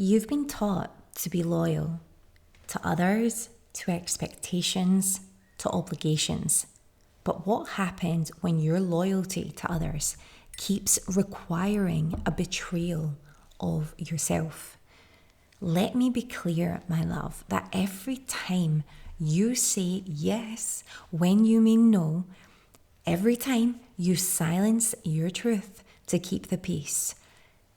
You've been taught to be loyal to others, to expectations, to obligations. But what happens when your loyalty to others keeps requiring a betrayal of yourself? Let me be clear, my love, that every time you say yes when you mean no, every time you silence your truth to keep the peace,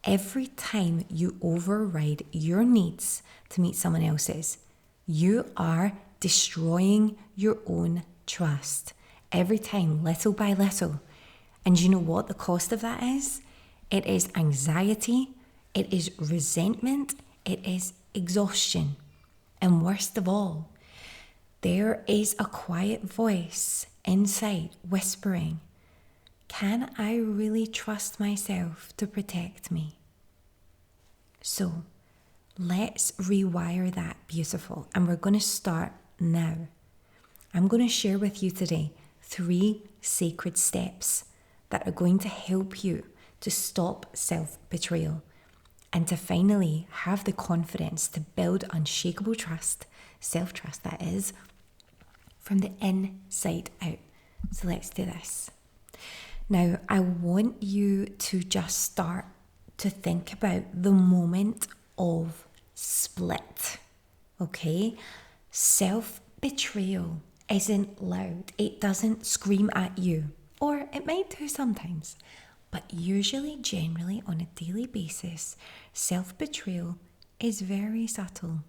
every time you override your needs to meet someone else's, you are destroying your own trust. Every time, little by little. And you know what the cost of that is? It is anxiety, it is resentment, it is exhaustion. And worst of all, there is a quiet voice inside whispering, can I really trust myself to protect me? So let's rewire that, beautiful. And we're going to start now. I'm going to share with you today 3 sacred steps that are going to help you to stop self-betrayal and to finally have the confidence to build unshakable trust, self-trust that is, from the inside out. So let's do this. Now, I want you to just start to think about the moment of split, okay? Self-betrayal isn't loud. It doesn't scream at you, or it might do sometimes. But usually, generally, on a daily basis, self-betrayal is very subtle.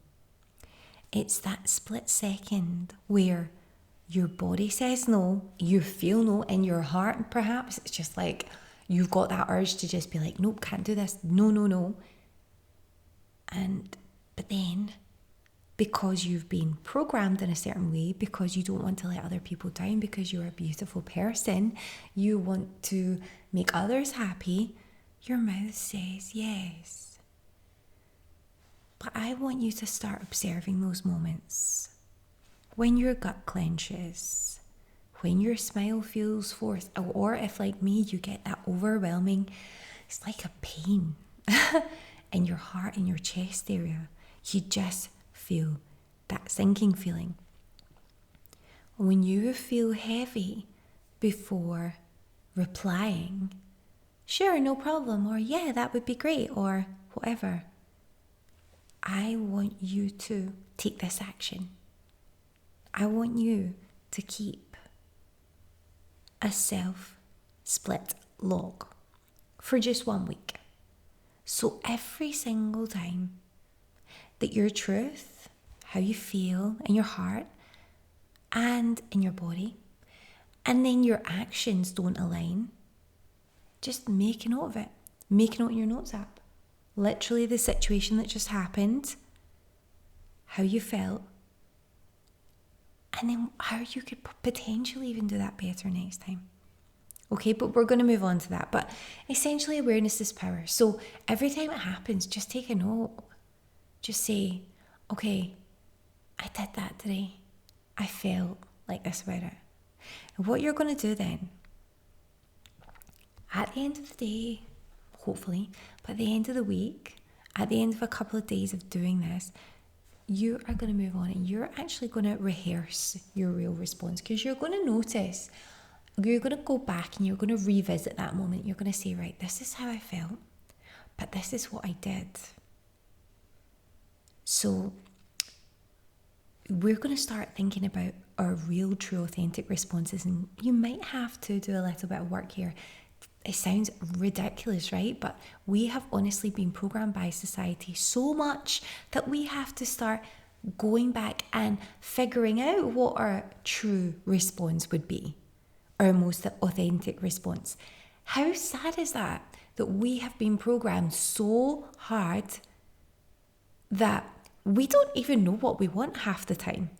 It's that split second where your body says no, you feel no in your heart, perhaps. It's just like you've got that urge to just be like, nope, can't do this. No. But then, because you've been programmed in a certain way, because you don't want to let other people down, because you're a beautiful person, you want to make others happy, your mouth says yes. But I want you to start observing those moments. When your gut clenches, when your smile feels forced, or if like me, you get that overwhelming, it's like a pain in your heart, in your chest area. You just feel that sinking feeling. When you feel heavy before replying, sure, no problem, or yeah, that would be great, or whatever, I want you to take this action. I want you to keep a self-split log for just 1 week. So every single time that your truth, how you feel in your heart and in your body, and then your actions don't align, just make a note of it. Make a note in your notes app. Literally the situation that just happened, how you felt, and then how you could potentially even do that better next time. Okay, but we're going to move on to that. But essentially, awareness is power. So every time it happens, just take a note. Just say, okay, I did that today. I felt like this about it. And what you're going to do then, at the end of the day, hopefully, but at the end of the week, at the end of a couple of days of doing this, you are going to move on and you're actually going to rehearse your real response, because you're going to notice, you're going to go back and you're going to revisit that moment. You're going to say, right, this is how I felt, but this is what I did. So we're going to start thinking about our real, true, authentic responses, and you might have to do a little bit of work here. It sounds ridiculous, right? But we have honestly been programmed by society so much that we have to start going back and figuring out what our true response would be, our most authentic response. How sad is that we have been programmed so hard that we don't even know what we want half the time.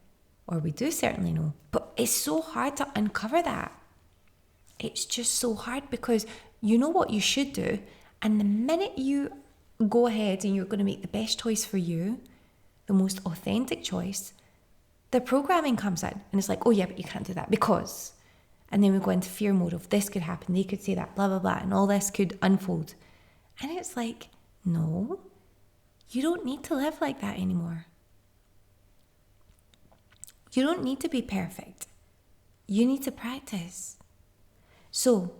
Or we do certainly know, but it's so hard to uncover that. It's just so hard because you know what you should do, and the minute you go ahead and you're going to make the best choice for you, the most authentic choice, the programming comes in and it's like, oh yeah, but you can't do that because, and then we go into fear mode of this could happen, they could say that, blah, blah, blah, and all this could unfold. And it's like, no, You don't need to live like that anymore. You don't need to be perfect. You need to practice. So,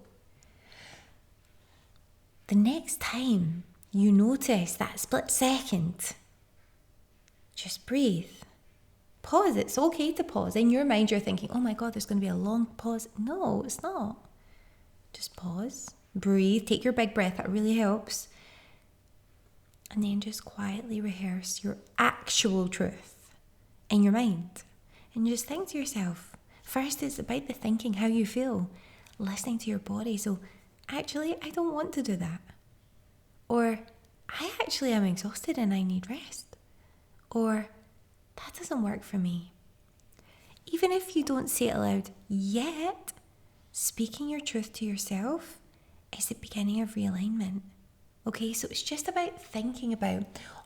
the next time you notice that split second, just breathe. Pause. It's okay to pause. In your mind, you're thinking, oh my God, there's going to be a long pause. No, it's not. Just pause, breathe, take your big breath. That really helps. And then just quietly rehearse your actual truth in your mind. And just think to yourself, first it's about the thinking, how you feel, listening to your body. So actually, I don't want to do that. Or I actually am exhausted and I need rest. Or that doesn't work for me. Even if you don't say it aloud yet, speaking your truth to yourself is the beginning of realignment. Okay, so it's just about thinking about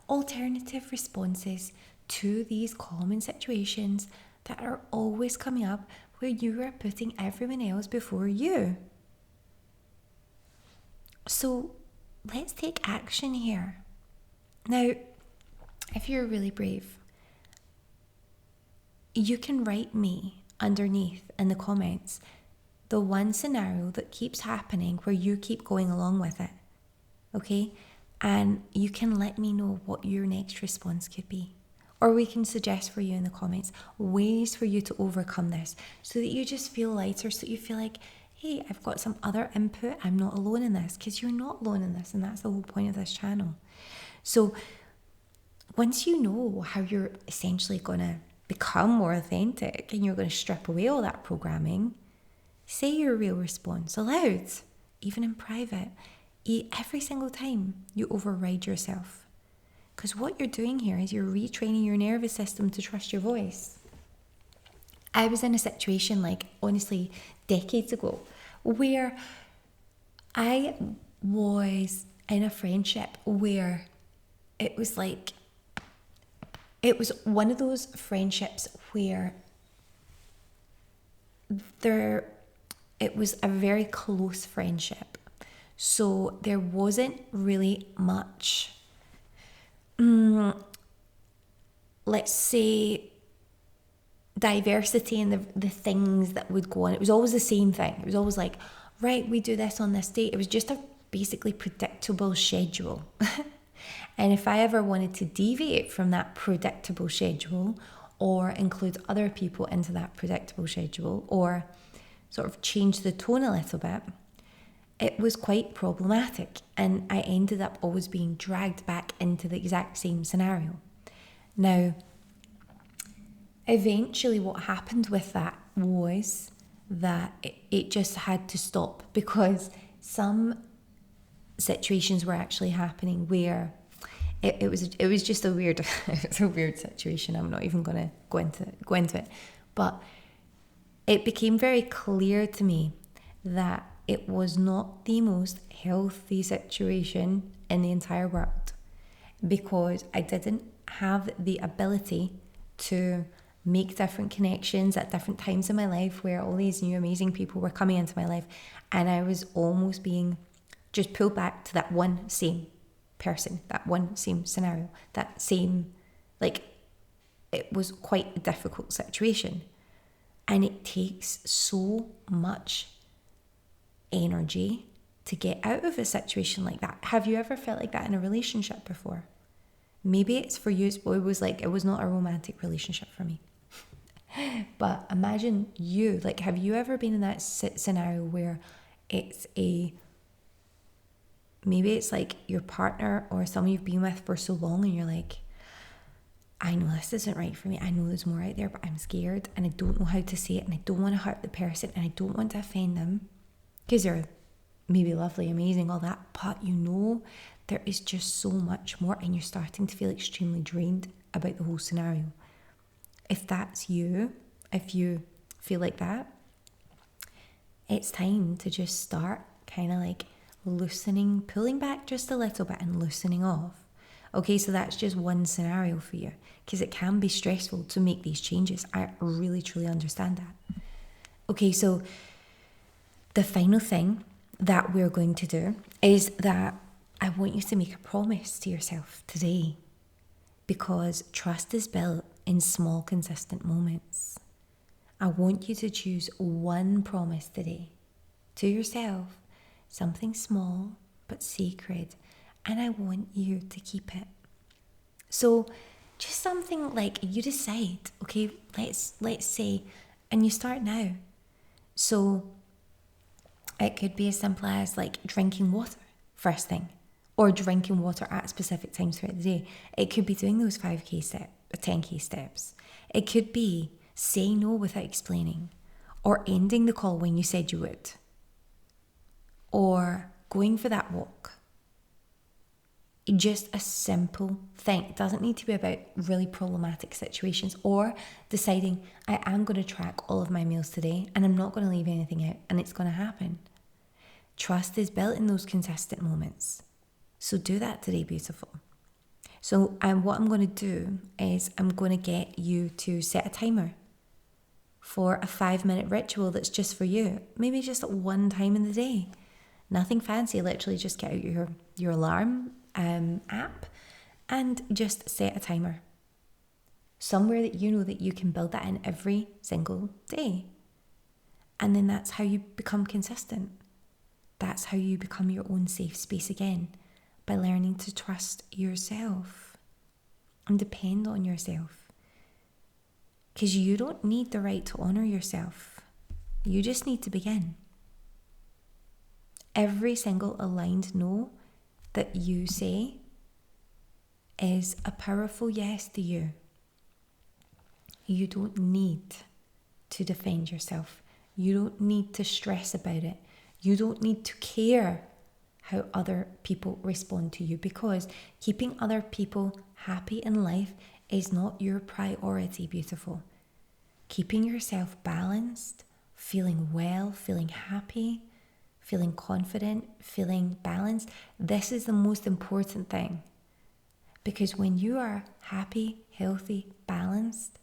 alternative responses to these common situations that are always coming up where you are putting everyone else before you. So let's take action here. Now, if you're really brave, you can write me underneath in the comments the one scenario that keeps happening where you keep going along with it. Okay? And you can let me know what your next response could be. Or we can suggest for you in the comments ways for you to overcome this so that you just feel lighter, so that you feel like, hey, I've got some other input. I'm not alone in this, because you're not alone in this. And that's the whole point of this channel. So once you know how you're essentially going to become more authentic and you're going to strip away all that programming, say your real response aloud, even in private. Every single time you override yourself. Because what you're doing here is you're retraining your nervous system to trust your voice. I was in a situation, like, honestly, decades ago, where I was in a friendship where it was one of those friendships where it was a very close friendship. So there wasn't really much, let's say, diversity in the things that would go on. It was always the same thing. It was always like, right, we do this on this date. It was just a basically predictable schedule. And if I ever wanted to deviate from that predictable schedule or include other people into that predictable schedule or sort of change the tone a little bit, it was quite problematic, and I ended up always being dragged back into the exact same scenario. Now, eventually what happened with that was that it just had to stop, because some situations were actually happening where it was just a weird it's a weird situation. I'm not even going to go into it, but it became very clear to me that it was not the most healthy situation in the entire world, because I didn't have the ability to make different connections at different times in my life where all these new amazing people were coming into my life, and I was almost being just pulled back to that one same person, that one same scenario, that same, it was quite a difficult situation. And it takes so much energy to get out of a situation like that. Have you ever felt like that in a relationship before? Maybe it's for you, it was not a romantic relationship for me. But imagine you, have you ever been in that scenario where maybe it's like your partner or someone you've been with for so long and you're like, I know this isn't right for me. I know there's more out there, but I'm scared and I don't know how to say it, and I don't want to hurt the person and I don't want to offend them, because they're maybe lovely, amazing, all that, but there is just so much more and you're starting to feel extremely drained about the whole scenario. If that's you, if you feel like that, it's time to just start kind of loosening, pulling back just a little bit and loosening off. Okay, so that's just one scenario for you, because it can be stressful to make these changes. I really, truly understand that. Okay, so the final thing that we're going to do is that I want you to make a promise to yourself today. because trust is built in small, consistent moments. I want you to choose one promise today to yourself, something small but sacred, and I want you to keep it. So just something like you decide, okay, let's say, and you start now. So it could be as simple as like drinking water first thing, or drinking water at specific times throughout the day. It could be doing those 5K steps, 10K steps. It could be saying no without explaining, or ending the call when you said you would, or going for that walk. Just a simple thing. It doesn't need to be about really problematic situations, or deciding I am going to track all of my meals today and I'm not going to leave anything out, and it's going to happen. Trust is built in those consistent moments. So do that today, beautiful. So what I'm going to do is I'm going to get you to set a timer for a 5-minute ritual that's just for you. Maybe just at one time in the day. Nothing fancy, literally just get out your alarm app and just set a timer. Somewhere that you know that you can build that in every single day. And then that's how you become consistent. That's how you become your own safe space again, by learning to trust yourself and depend on yourself. Because you don't need the right to honor yourself. You just need to begin. Every single aligned no that you say is a powerful yes to you. You don't need to defend yourself. You don't need to stress about it. You don't need to care how other people respond to you, because keeping other people happy in life is not your priority, beautiful. Keeping yourself balanced, feeling well, feeling happy, feeling confident, feeling balanced, this is the most important thing. Because when you are happy, healthy, balanced,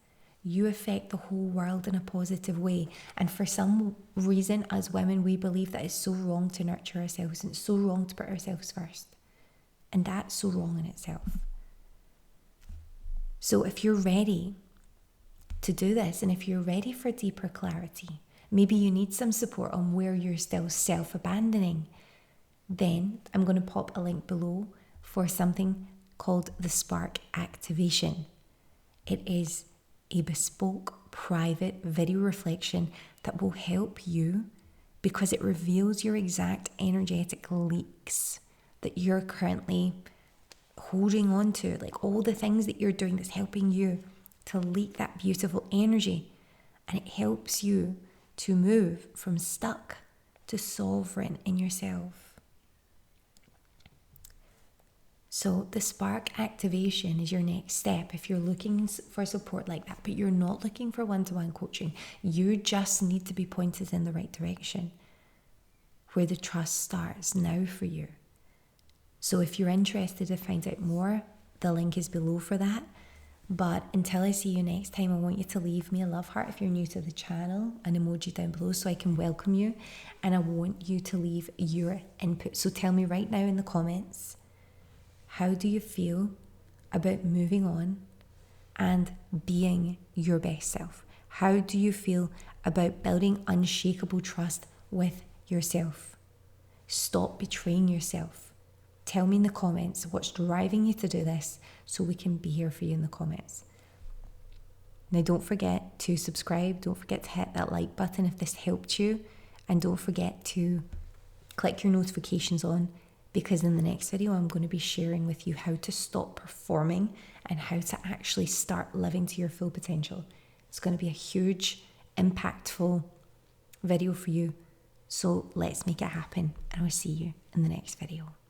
you affect the whole world in a positive way. And for some reason, as women, we believe that it's so wrong to nurture ourselves, and it's so wrong to put ourselves first. And that's so wrong in itself. So if you're ready to do this, and if you're ready for deeper clarity, maybe you need some support on where you're still self-abandoning, then I'm going to pop a link below for something called the Spark Activation. It is a bespoke, private video reflection that will help you, because it reveals your exact energetic leaks that you're currently holding on to, like all the things that you're doing that's helping you to leak that beautiful energy. And it helps you to move from stuck to sovereign in yourself. So the Spark Activation is your next step if you're looking for support like that, but you're not looking for one-to-one coaching. You just need to be pointed in the right direction, where the trust starts now for you. So if you're interested to find out more, the link is below for that. But until I see you next time, I want you to leave me a love heart if you're new to the channel, an emoji down below so I can welcome you. And I want you to leave your input. So tell me right now in the comments, how do you feel about moving on and being your best self? How do you feel about building unshakable trust with yourself? Stop betraying yourself. Tell me in the comments what's driving you to do this so we can be here for you in the comments. Now don't forget to subscribe. Don't forget to hit that like button if this helped you. And don't forget to click your notifications on, because in the next video I'm going to be sharing with you how to stop performing and how to actually start living to your full potential. It's going to be a huge, impactful video for you. So let's make it happen, and I'll see you in the next video.